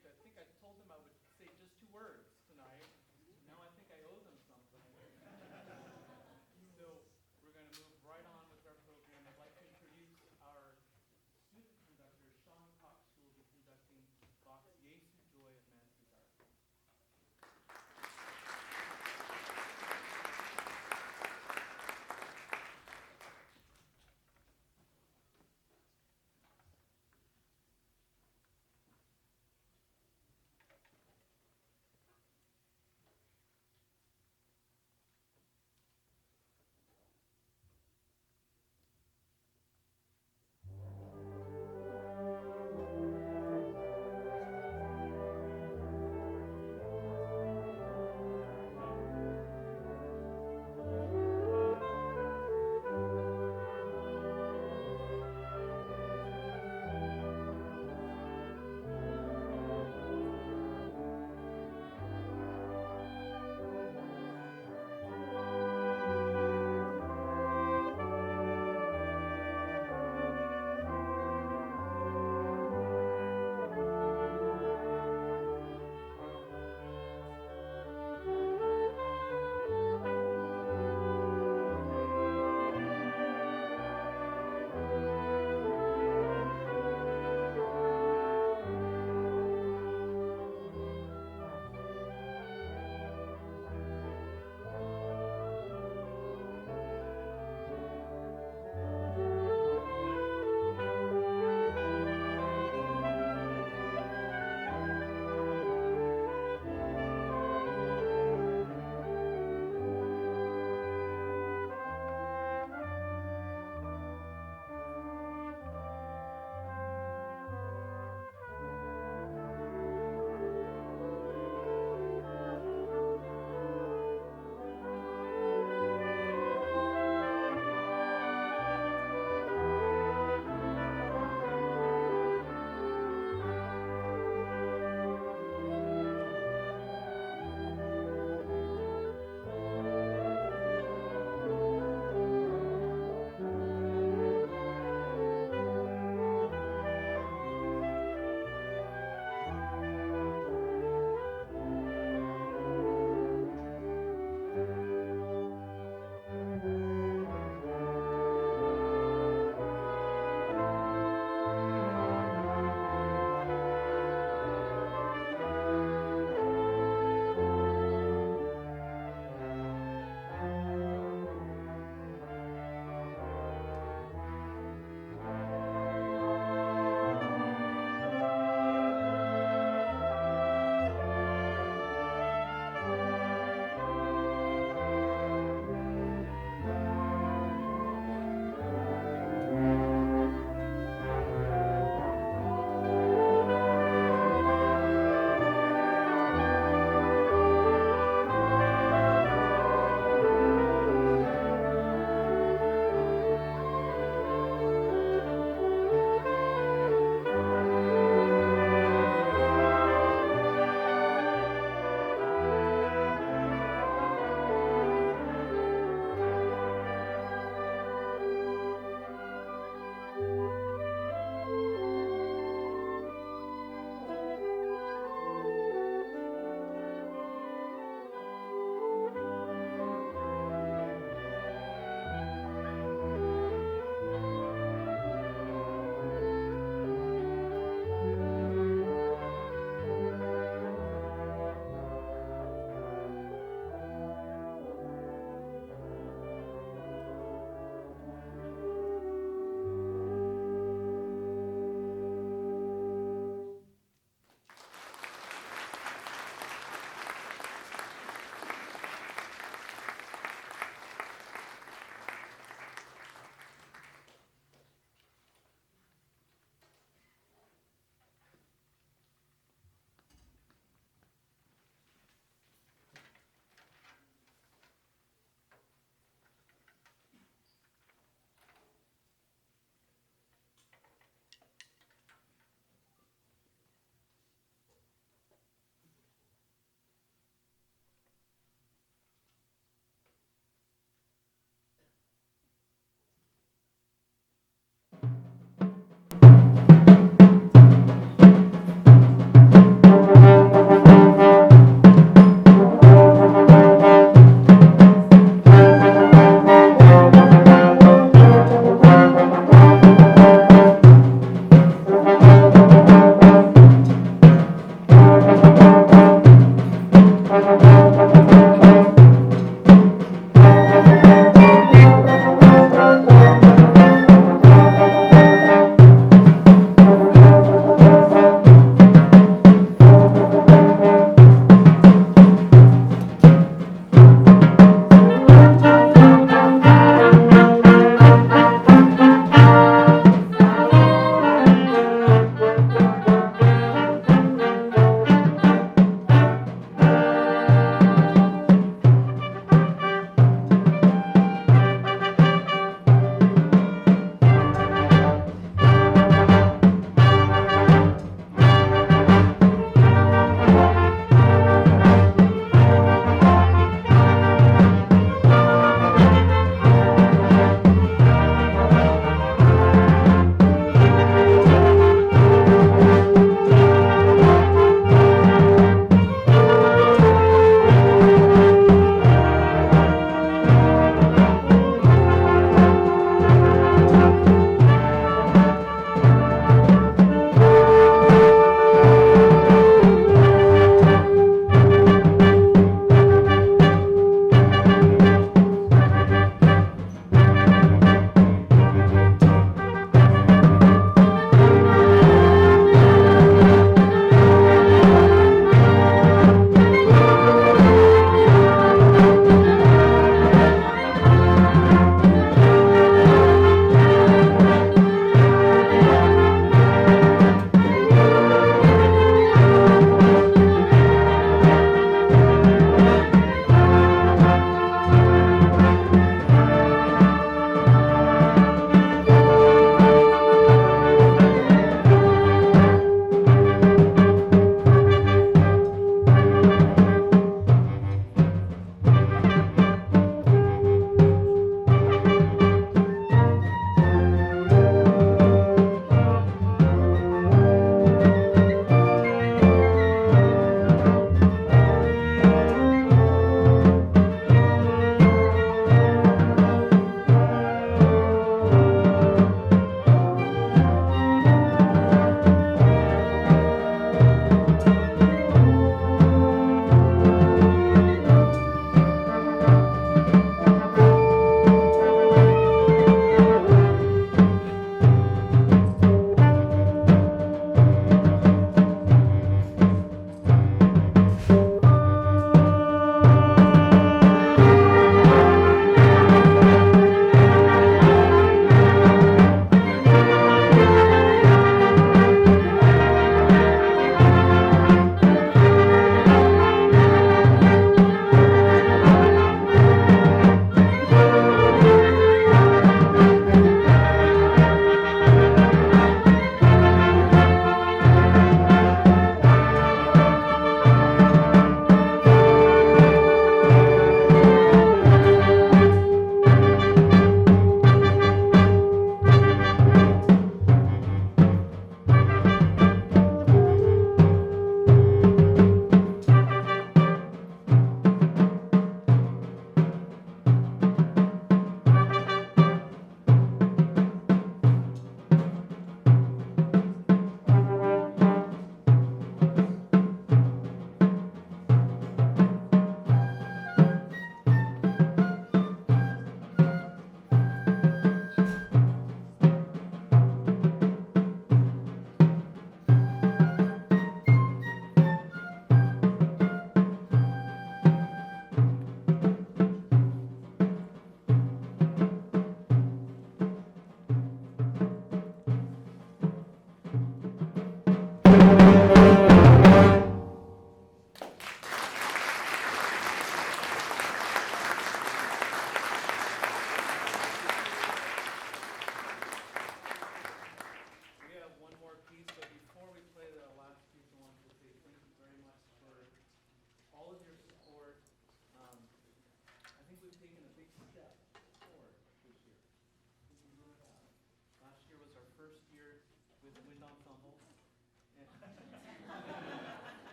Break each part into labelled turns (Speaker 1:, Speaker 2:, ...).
Speaker 1: parents, I think I told them I would say just 2 words tonight. Now I think I owe them something. So we're going to move right on with our program. I'd like to introduce our student conductor, Sean Cox, who will be conducting Basie, Joy of Man's Desire.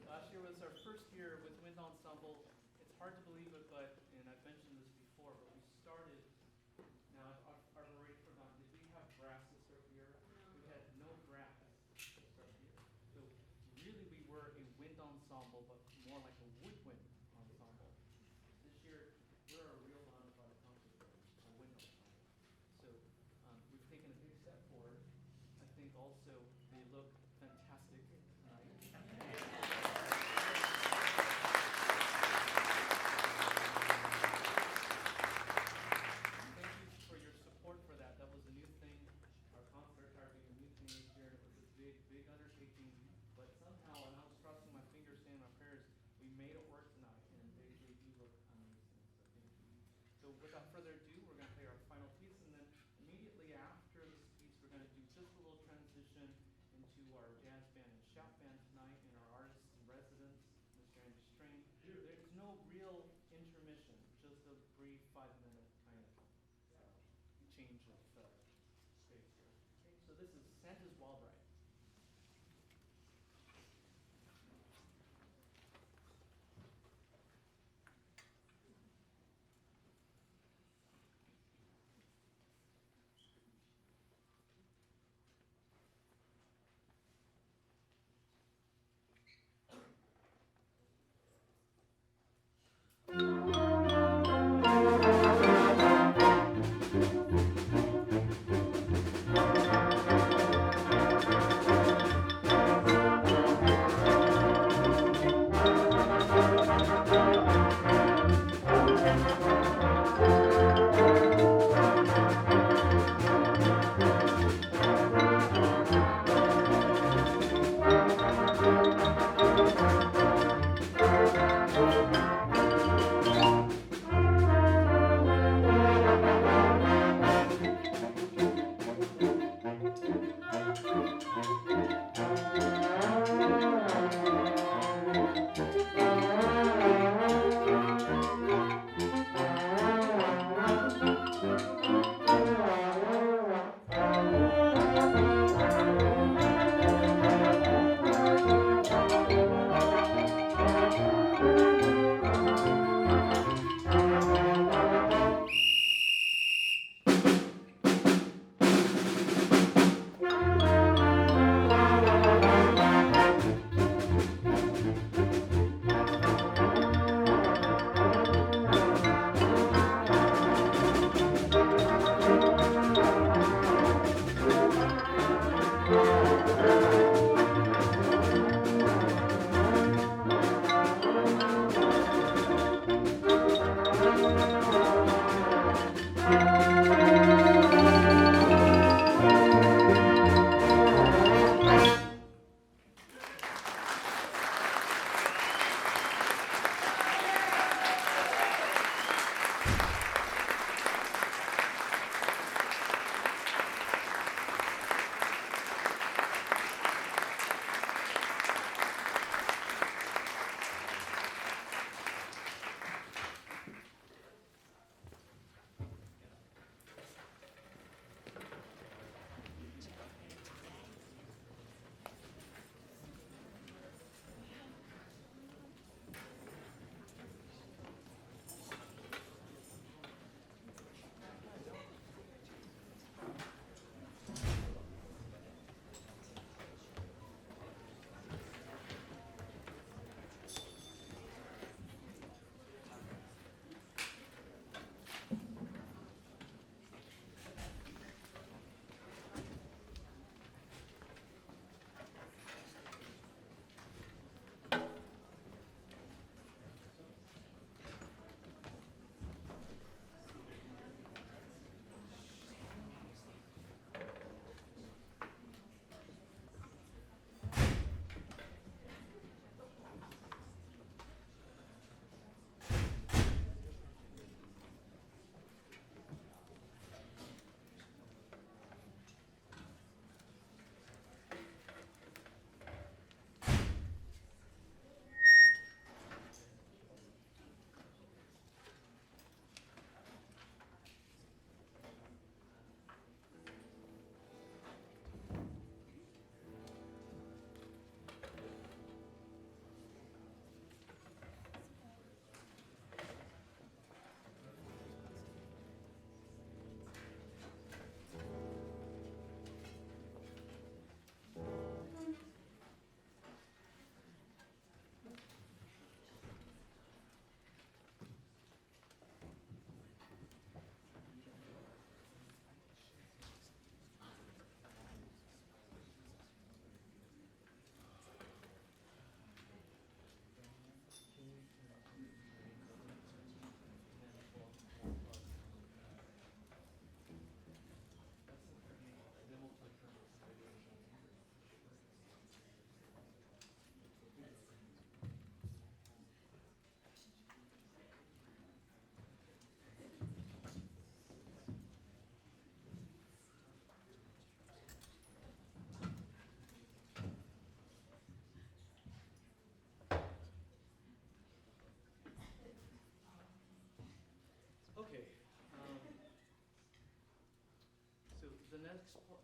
Speaker 1: Last year was our first year with Wind Ensemble. It's hard to believe it, but, and I've mentioned this before, but we started, now I've already forgotten, did we have brass to start the year? We had no brass to start the year. So really we were a wind ensemble, but more like a woodwind ensemble. This year, we're a real bonafide concert band, a wind ensemble. So we've taken a big step forward. I think also they look fantastic tonight. Thank you for your support for that. That was a new thing. Our concert are being a new thing this year, and it was a big, big undertaking. But somehow, and I was crossing my fingers, saying my prayers, we made it work tonight, and they do look amazing. So thank you. So without further ado, we're going to play our final piece, and then immediately after this piece, we're going to do just a little transition into our jazz band and shout band tonight, and our artists in residence, Mr. Andy Strain. There's no real intermission, just a brief 5-minute kind of change of space here. Okay, so this is Santa's Wild Ride.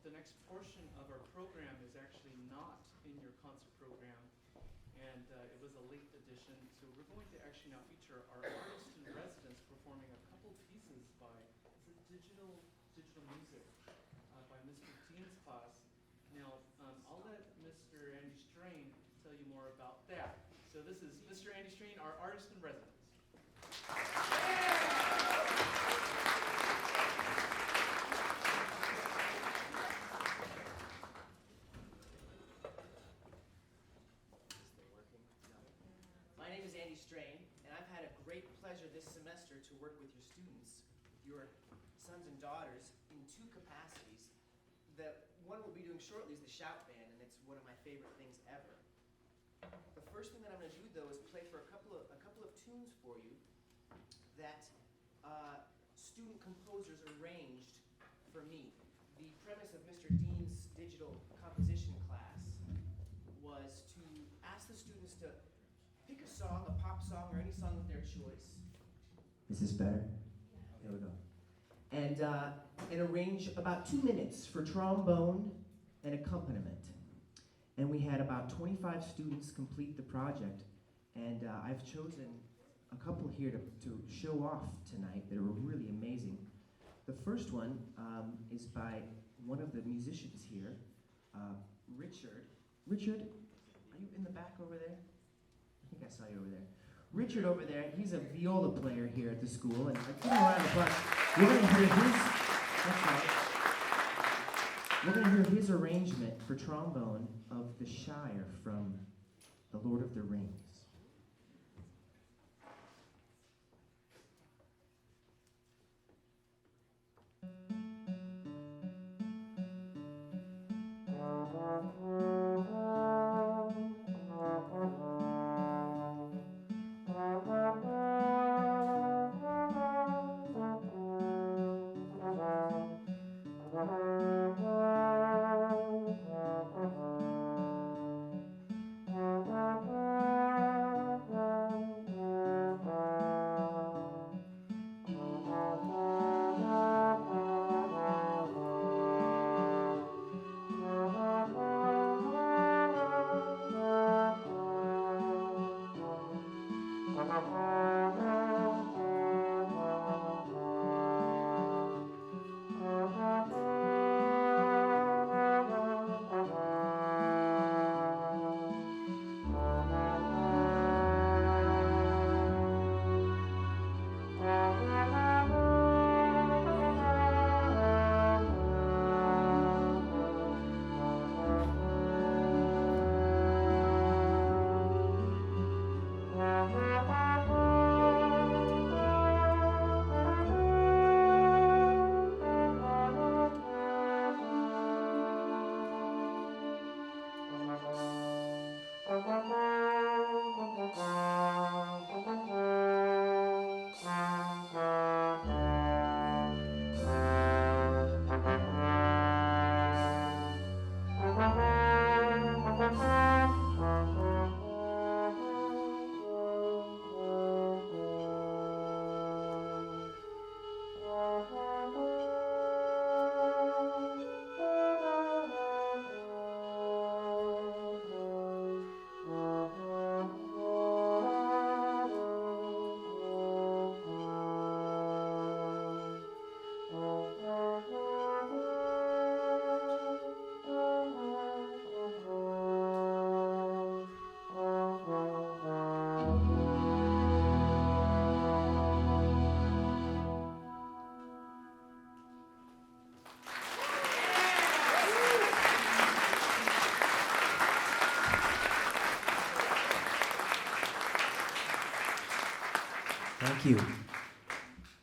Speaker 1: the next portion of our program is actually not in your concert program, and it was a late addition. So we're going to actually now feature our artist in residence performing a couple pieces by digital music by Mr. Dean's class. Now I'll let Mr. Andy Strain tell you more about that. So this is Mr. Andy Strain, our artist in residence.
Speaker 2: My name is Andy Strain, and I've had a great pleasure this semester to work with your students, your sons and daughters, in two capacities. The one we'll be doing shortly is the shout band, and it's one of my favorite things ever. The first thing that I'm going to do, though, is play for a couple of tunes for you that student composers arranged for me. The premise of Mr. Dean's digital composition class was to ask the students to pick a song, a pop song, or any song of their choice.
Speaker 3: Is this better? There we go. And arrange about 2 minutes for trombone and accompaniment. And we had about 25 students complete the project, and I've chosen a couple here to show off tonight that are really amazing. The first one is by one of the musicians here, Richard. Richard, are you in the back over there? I think I saw you over there. Richard over there, he's a viola player here at the school, and give him a round of applause. We're going to hear his, that's right. We're going to hear his arrangement for trombone of The Shire from The Lord of the Rings. Thank you.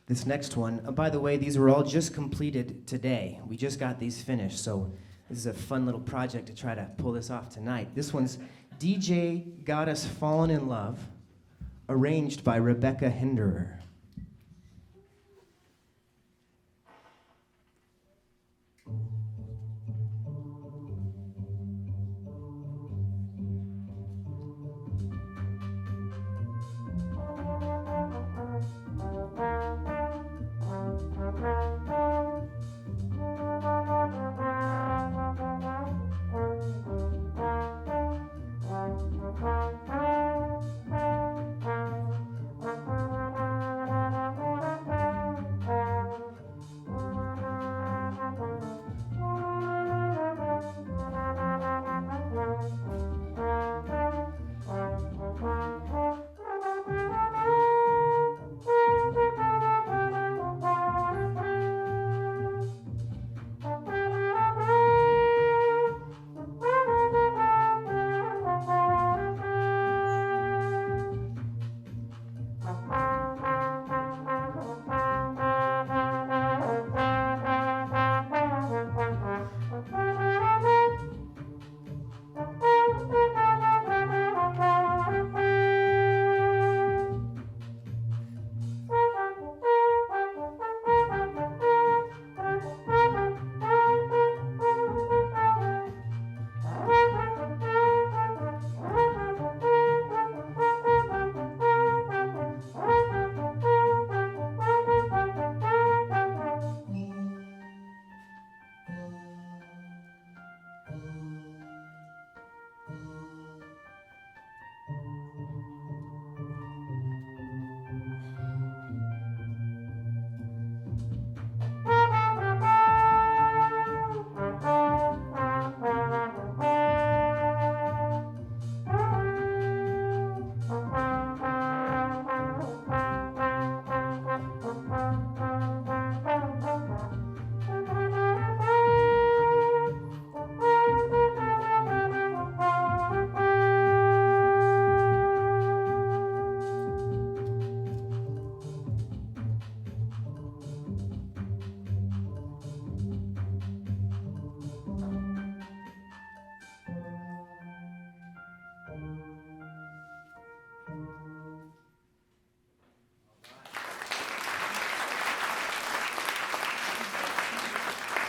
Speaker 3: This next one, by the way, these were all just completed today. We just got these finished, so this is a fun little project to try to pull this off tonight. This one's DJ Got Us Fallen in Love, arranged by Rebecca Hinderer.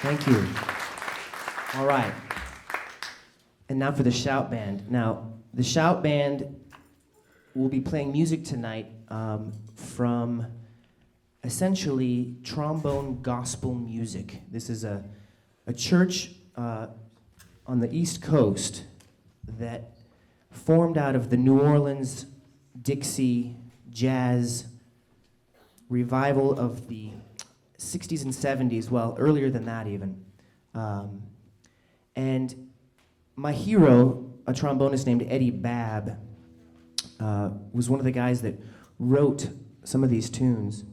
Speaker 3: Thank you. All right. And now for the shout band. Now, the shout band will be playing music tonight from essentially trombone gospel music. This is a church on the East Coast that formed out of the New Orleans Dixie jazz revival of the 60s and 70s, well, earlier than that even. And my hero, a trombonist named Eddie Babb, was one of the guys that wrote some of these tunes.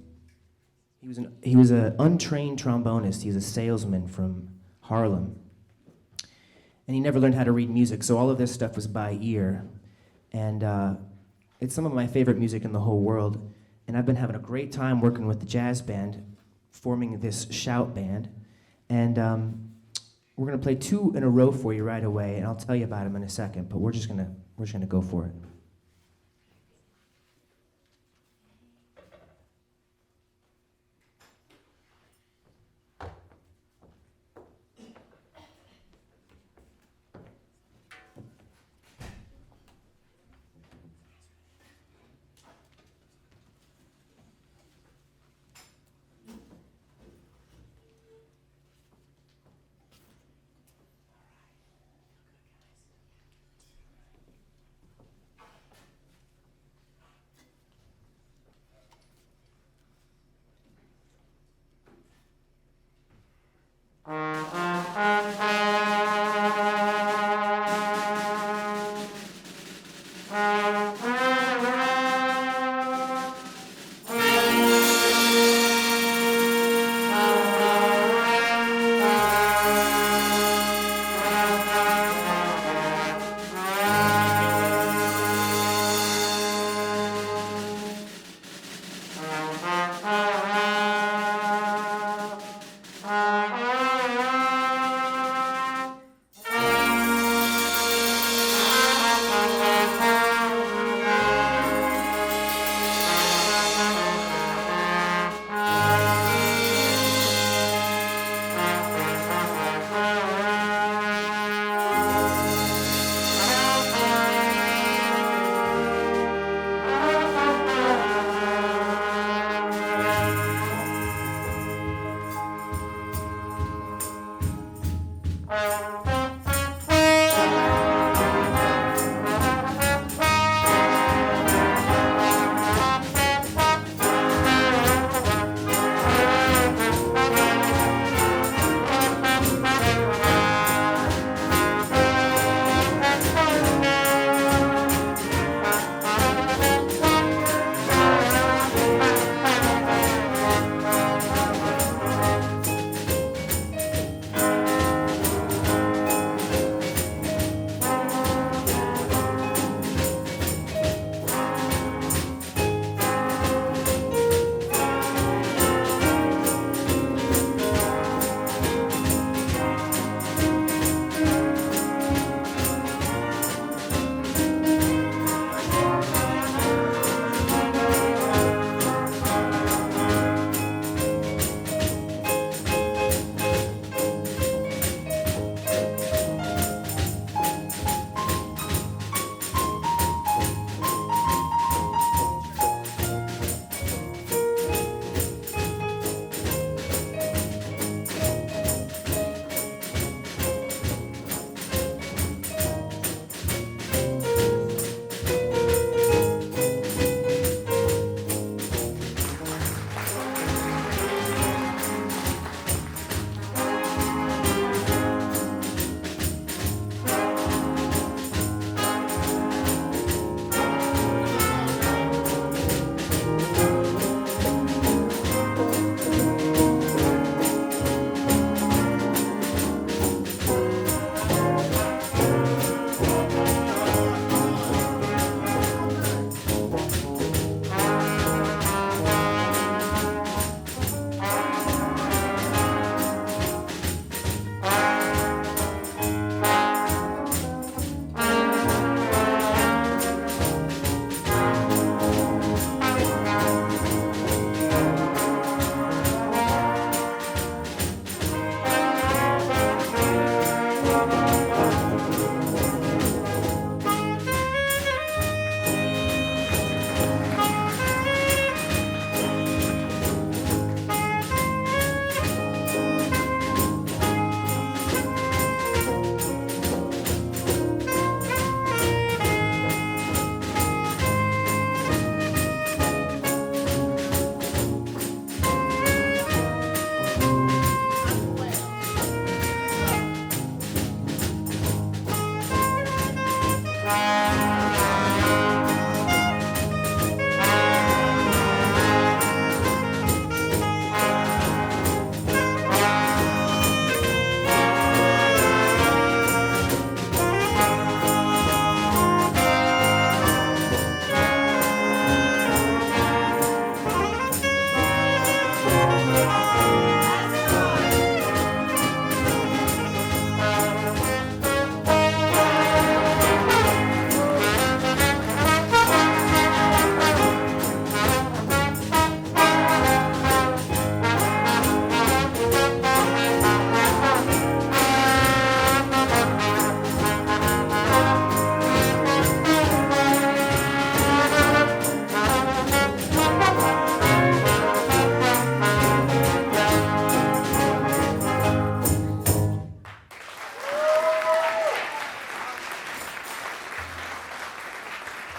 Speaker 3: He was an untrained trombonist. He was a salesman from Harlem. And he never learned how to read music, so all of this stuff was by ear. And it's some of my favorite music in the whole world. And I've been having a great time working with the jazz band, forming this shout band. And we're gonna play two in a row for you right away, and I'll tell you about them in a second, but we're just gonna go for it.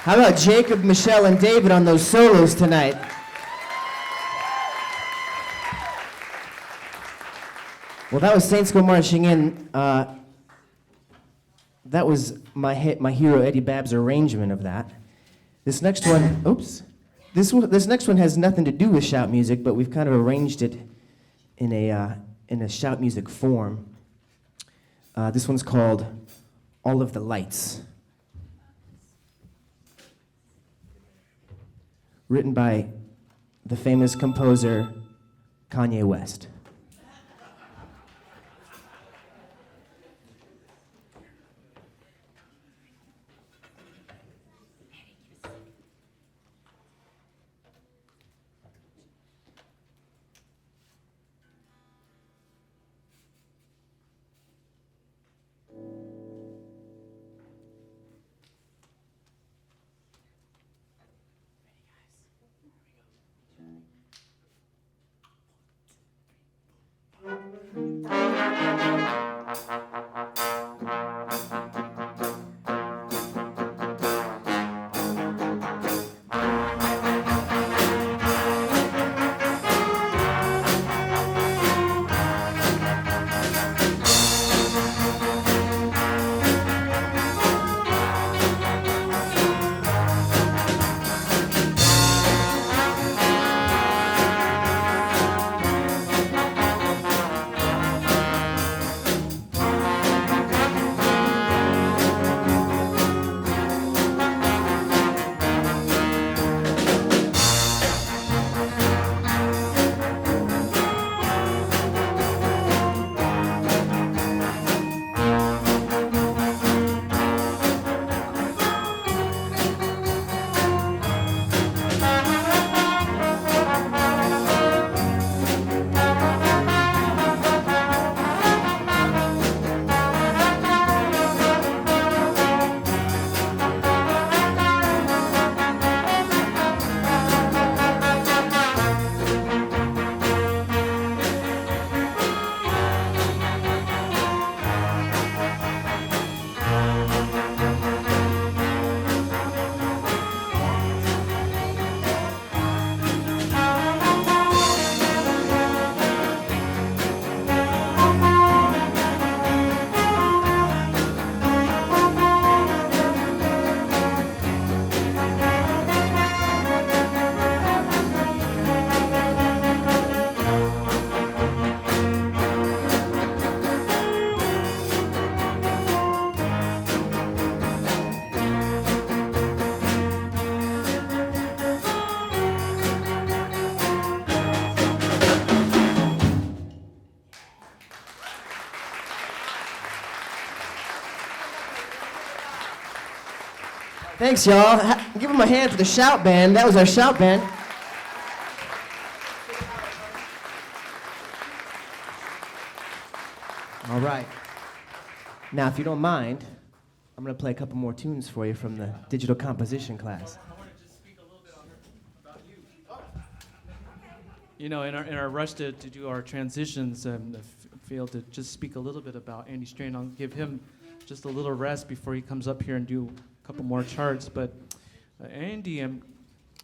Speaker 3: How about Jacob, Michelle, and David on those solos tonight? Well, that was Saints Go Marching In. That was my hero Eddie Babb's arrangement of that. This next one, oops. This next one has nothing to do with shout music, but we've kind of arranged it in a shout music form. This one's called All of the Lights. Written by the famous composer Kanye West. Thanks, y'all. Give them a hand for the shout band. That was our shout band. All right. Now, if you don't mind, I'm going to play a couple more tunes for you from the digital composition class.
Speaker 1: I want to just speak a little bit about you. You know, in our rush to do our transitions, failed to just speak a little bit about Andy Strain. I'll give him just a little rest before he comes up here and do a couple more charts. But Andy, I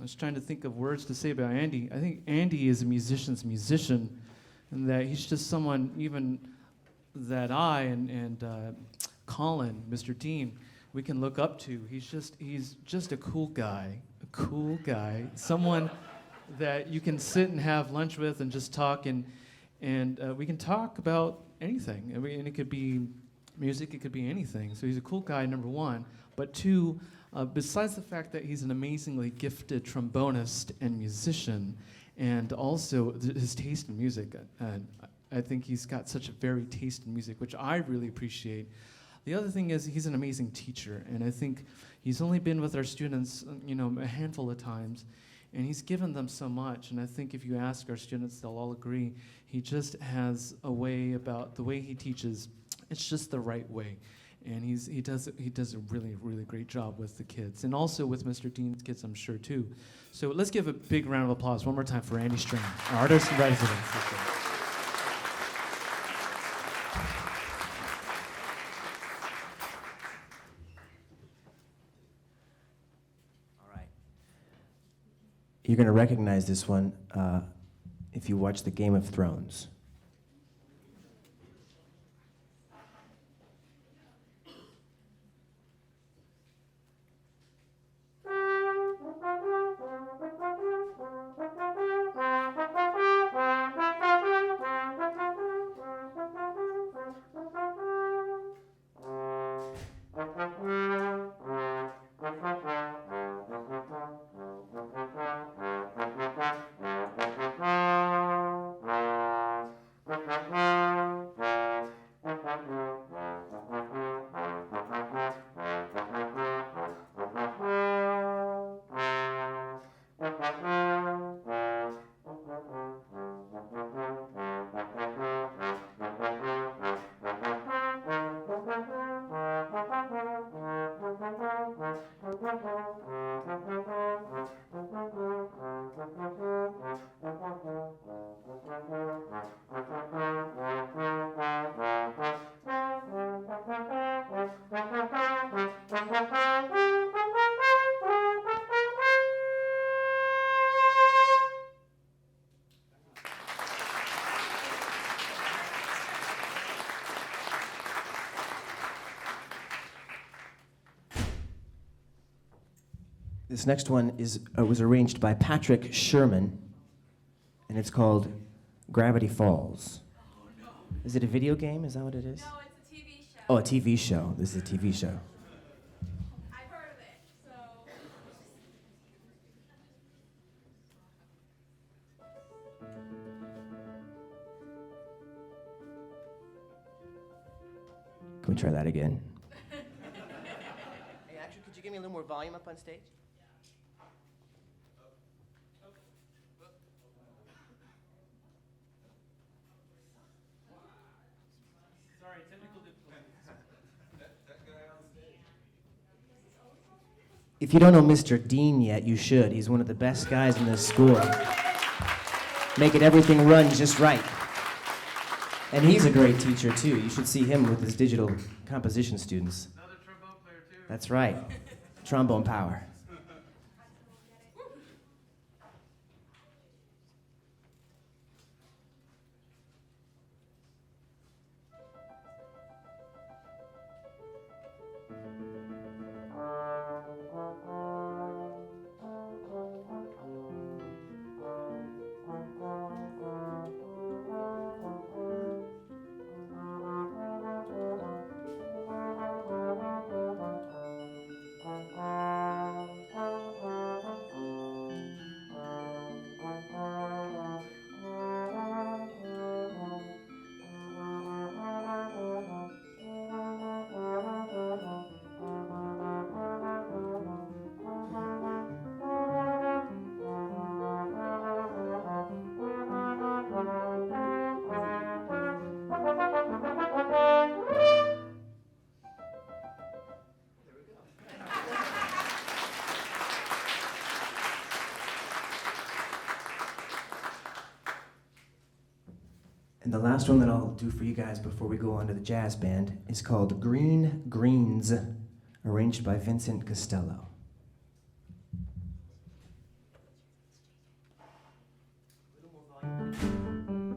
Speaker 1: was trying to think of words to say about Andy. I think Andy is a musician's musician, and that he's just someone even that I and Colin, Mr. Dean, we can look up to. He's just a cool guy, someone that you can sit and have lunch with and just talk, and we can talk about anything. And it could be music, it could be anything. So he's a cool guy, number one. But two, besides the fact that he's an amazingly gifted trombonist and musician, and also his taste in music, I think he's got such a varied taste in music, which I really appreciate. The other thing is he's an amazing teacher, and I think he's only been with our students, a handful of times, and he's given them so much. And I think if you ask our students, they'll all agree. He just has a way about the way he teaches. It's just the right way, and he does a really, really great job with the kids, and also with Mr. Dean's kids, I'm sure too. So let's give a big round of applause one more time for Andy Strain, our artist in residence.
Speaker 3: You're going to recognize this one if you watch the Game of Thrones. This next one was arranged by Patrick Sherman, and it's called Gravity Falls.
Speaker 4: Oh, no.
Speaker 3: Is it a video game? Is that what it is?
Speaker 4: No, it's a TV show.
Speaker 3: Oh, a TV show. This is a TV show.
Speaker 4: I've heard of it, so.
Speaker 3: Can we try that again?
Speaker 2: Hey, actually, could you give me a little more volume up on stage?
Speaker 1: Sorry, technical difficulties.
Speaker 3: If you don't know Mr. Dean yet, you should. He's one of the best guys in this school. Making everything run just right. And he's a great teacher, too. You should see him with his digital composition students.
Speaker 1: Another trombone player, too.
Speaker 3: That's right. Trombone power. And the last one that I'll do for you guys before we go on to the jazz band is called Green Greens, arranged by Vincent Costello.
Speaker 2: A little more volume.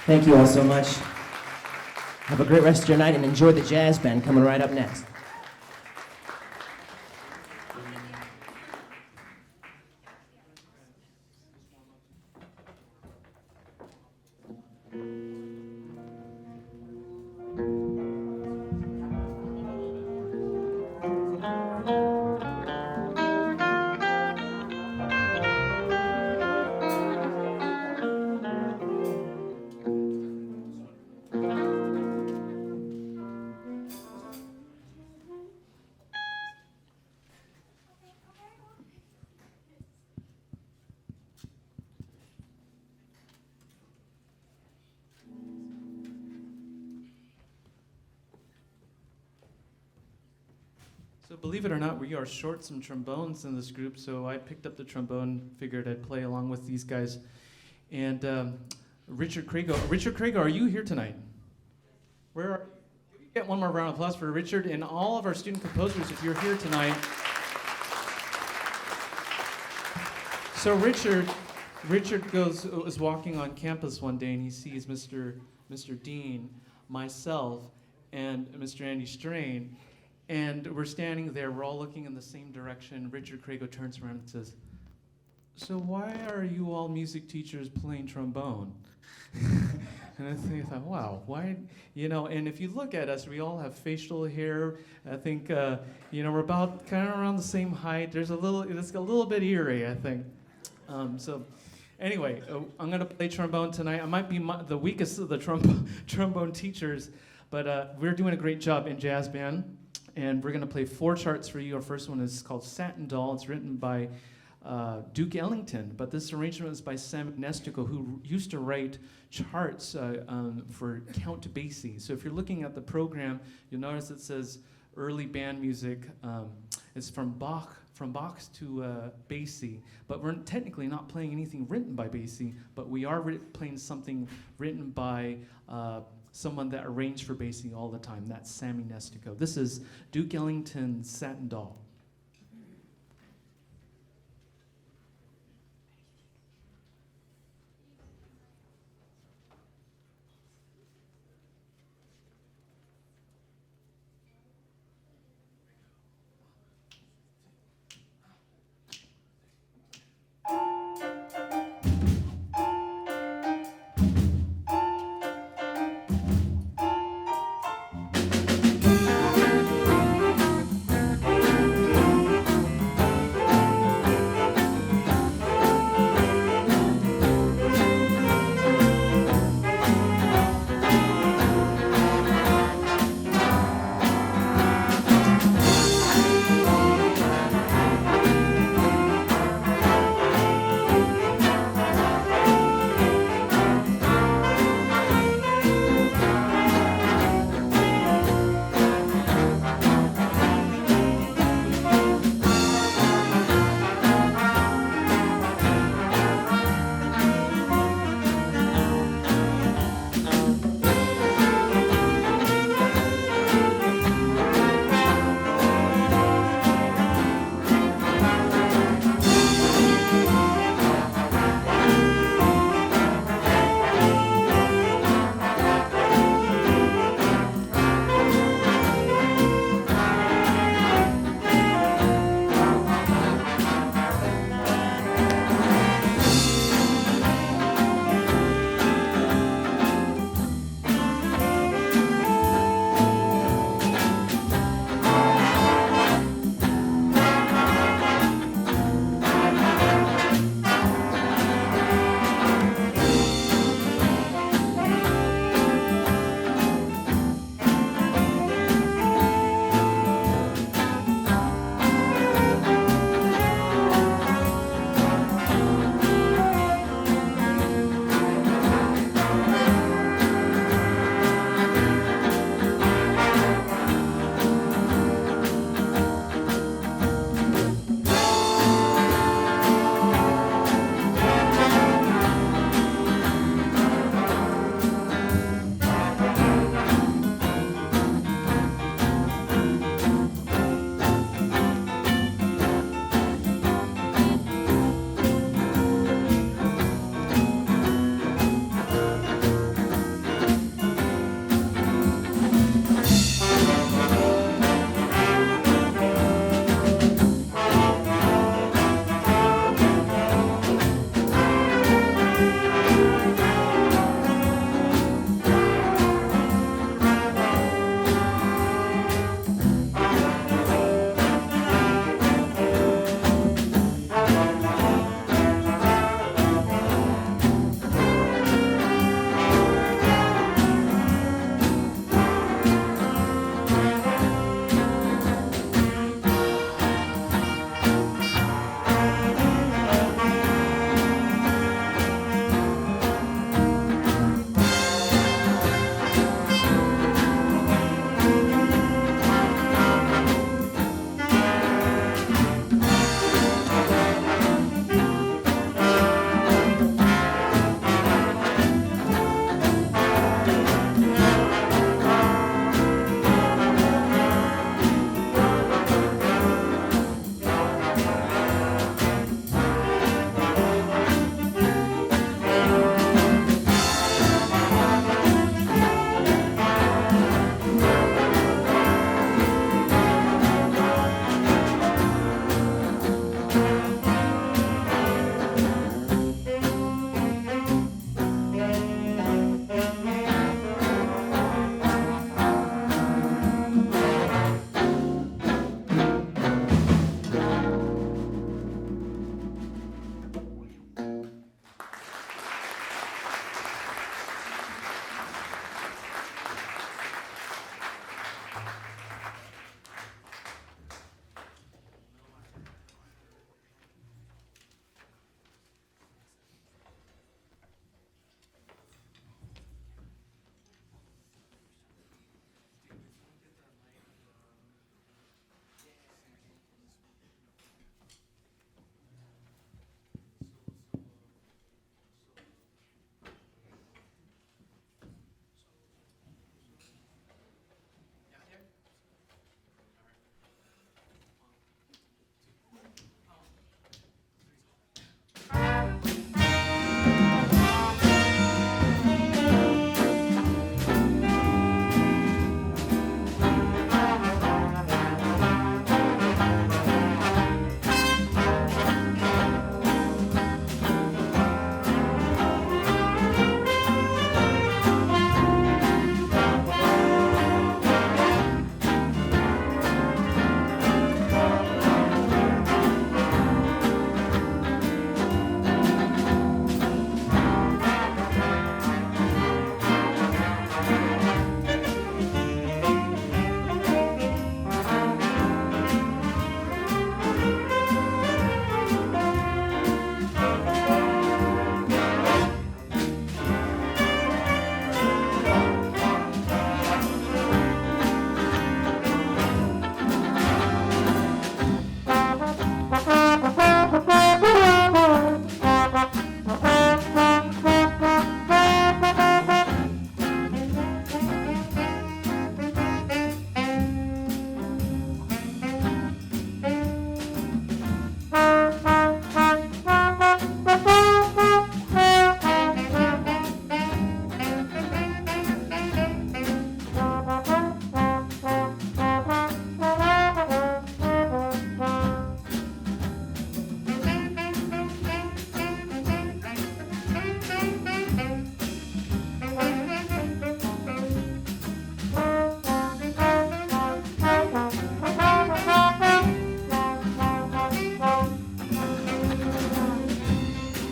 Speaker 2: Thank you all so much. Have a great rest of your night and enjoy the jazz band coming right up next.
Speaker 1: So believe it or not, we are short some trombones in this group, so I picked up the trombone, figured I'd play along with these guys. And Richard Crago, are you here tonight? Where are you? Get one more round of applause for Richard and all of our student composers if you're here tonight. So Richard was walking on campus one day and he sees Mr. Dean, myself, and Mr. Andy Strain. And we're standing there, we're all looking in the same direction. Richard Crago turns around and says, "So why are you all music teachers playing trombone?" And I thought, wow, why, and if you look at us, we all have facial hair. I think, we're about kind of around the same height. It's a little bit eerie, I think. So anyway, I'm going to play trombone tonight. I might be the weakest of the trombone teachers, but we're doing a great job in jazz band. And we're going to play 4 charts for you. Our first one is called Satin Doll. It's written by Duke Ellington, but this arrangement is by Sam Nestico, who used to write charts for Count Basie. So if you're looking at the program, you'll notice it says early band music. It's from Bach to Basie, but we're technically not playing anything written by Basie, but we are playing something written by someone that arranged for Basie all the time. That's Sammy Nestico. This is Duke Ellington's Satin Doll.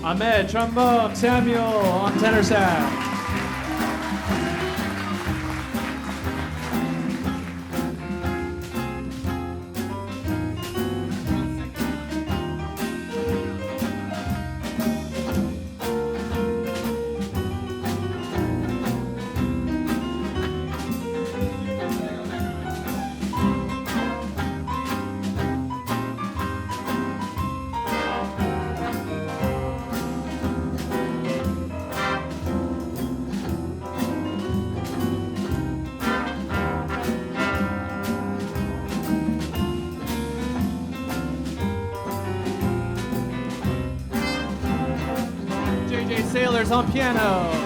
Speaker 5: Ahmed, trombone. Samuel on tenor sax. J.J. Sailors on piano.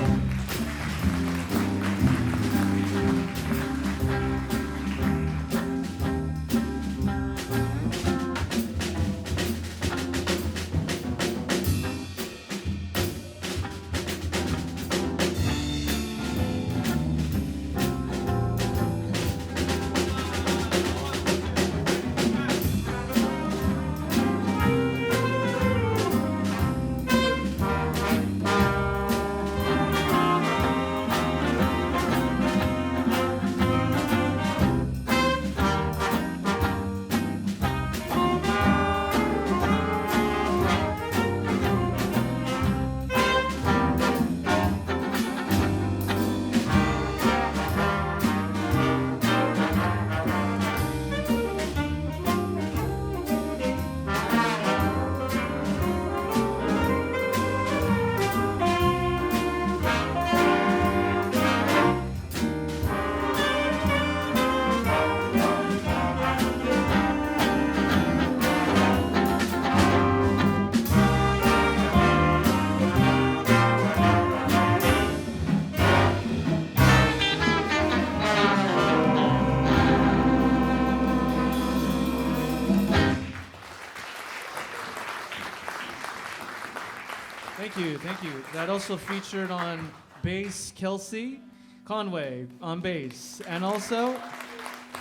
Speaker 5: Thank you. That also featured on bass Kelsey Conway on bass, and also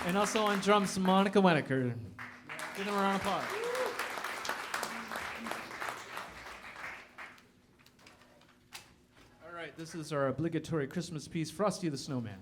Speaker 5: on drums Monica Wenneker. Give them a round of applause. All right, this is our obligatory Christmas piece, Frosty the Snowman.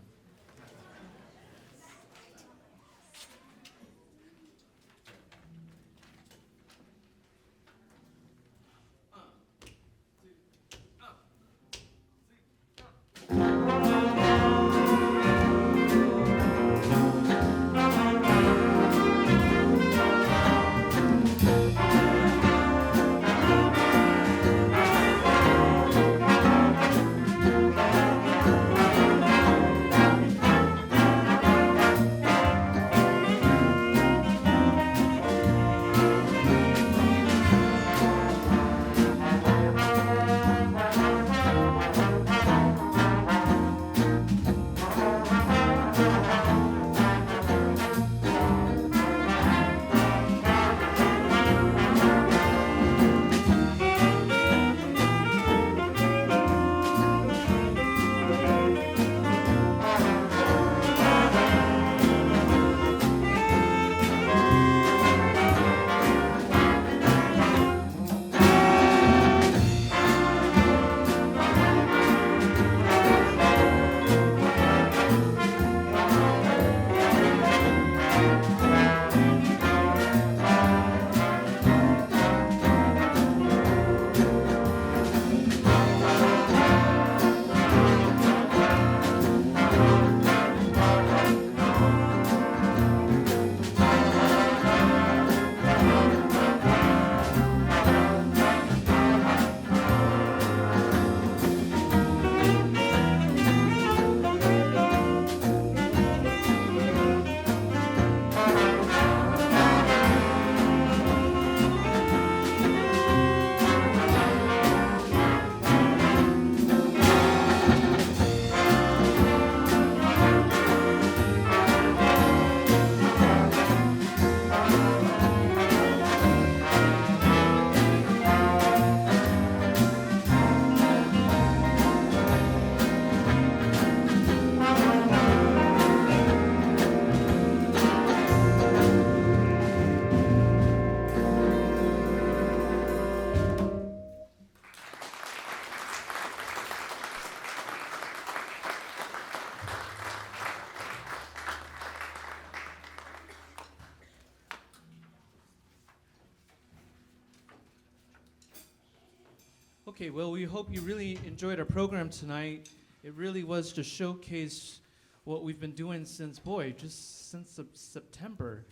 Speaker 5: Okay, well, we hope you really enjoyed our program tonight. It really was to showcase what we've been doing since, just since September.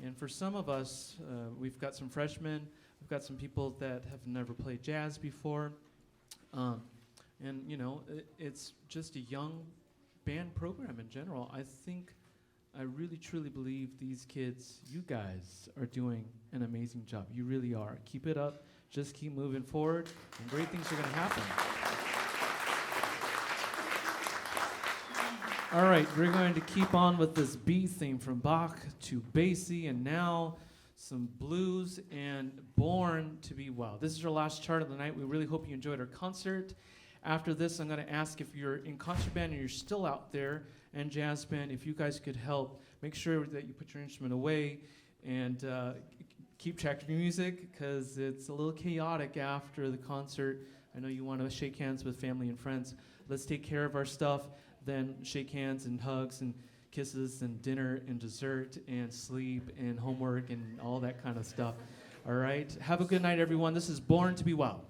Speaker 5: And for some of us, we've got some freshmen, we've got some people that have never played jazz before. And, it's just a young band program in general. I really, truly believe these kids, you guys, are doing an amazing job. You really are. Keep it up. Just keep moving forward, and great things are going to happen. All right, we're going to keep on with this B theme from Bach to Basie, and now some blues and Born to Be Well. This is our last chart of the night. We really hope you enjoyed our concert. After this, I'm going to ask if you're in concert band and you're still out there, and jazz band, if you guys could help, make sure that you put your instrument away and keep track of your music, because it's a little chaotic after the concert. I know you want to shake hands with family and friends. Let's take care of our stuff, then shake hands and hugs and kisses and dinner and dessert and sleep and homework and all that kind of stuff. All right? Have a good night, everyone. This is Born to Be Well.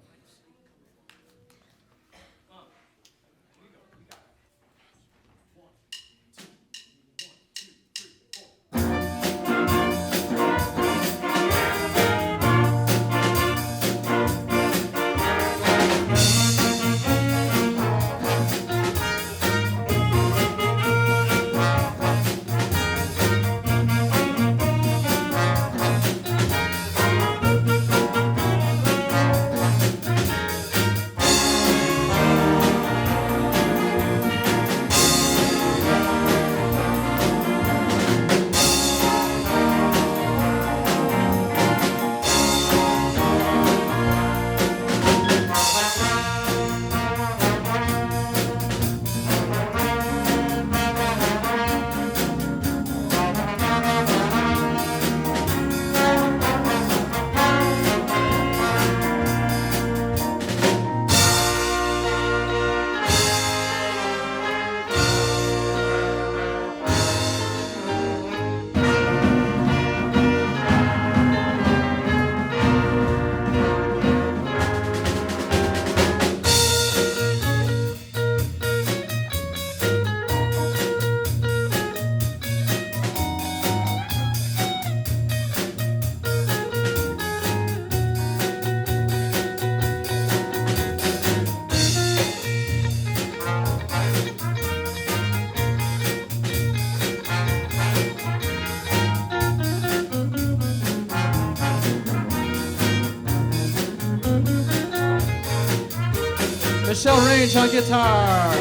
Speaker 5: Michelle Range on guitar.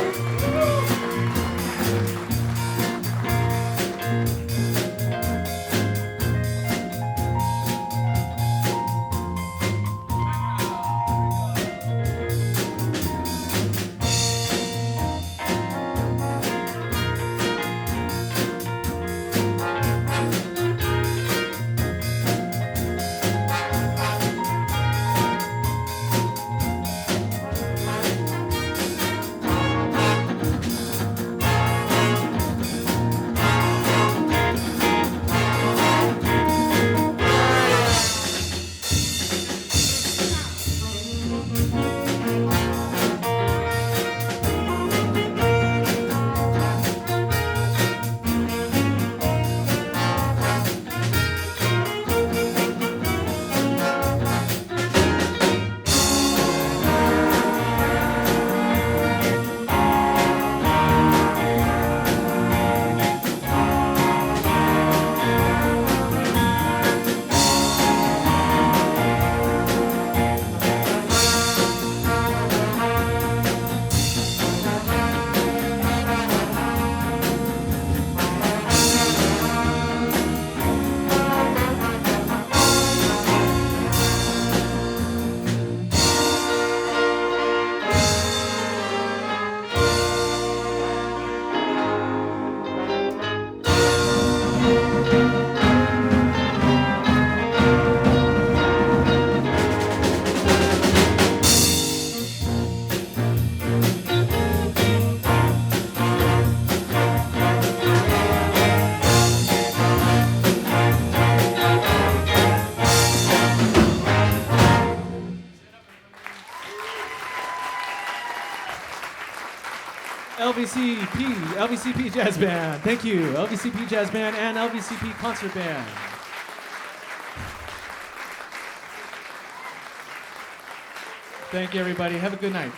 Speaker 5: LVCP Jazz Band. Thank you, LVCP Jazz Band and LVCP Concert Band. Thank you, everybody. Have a good night.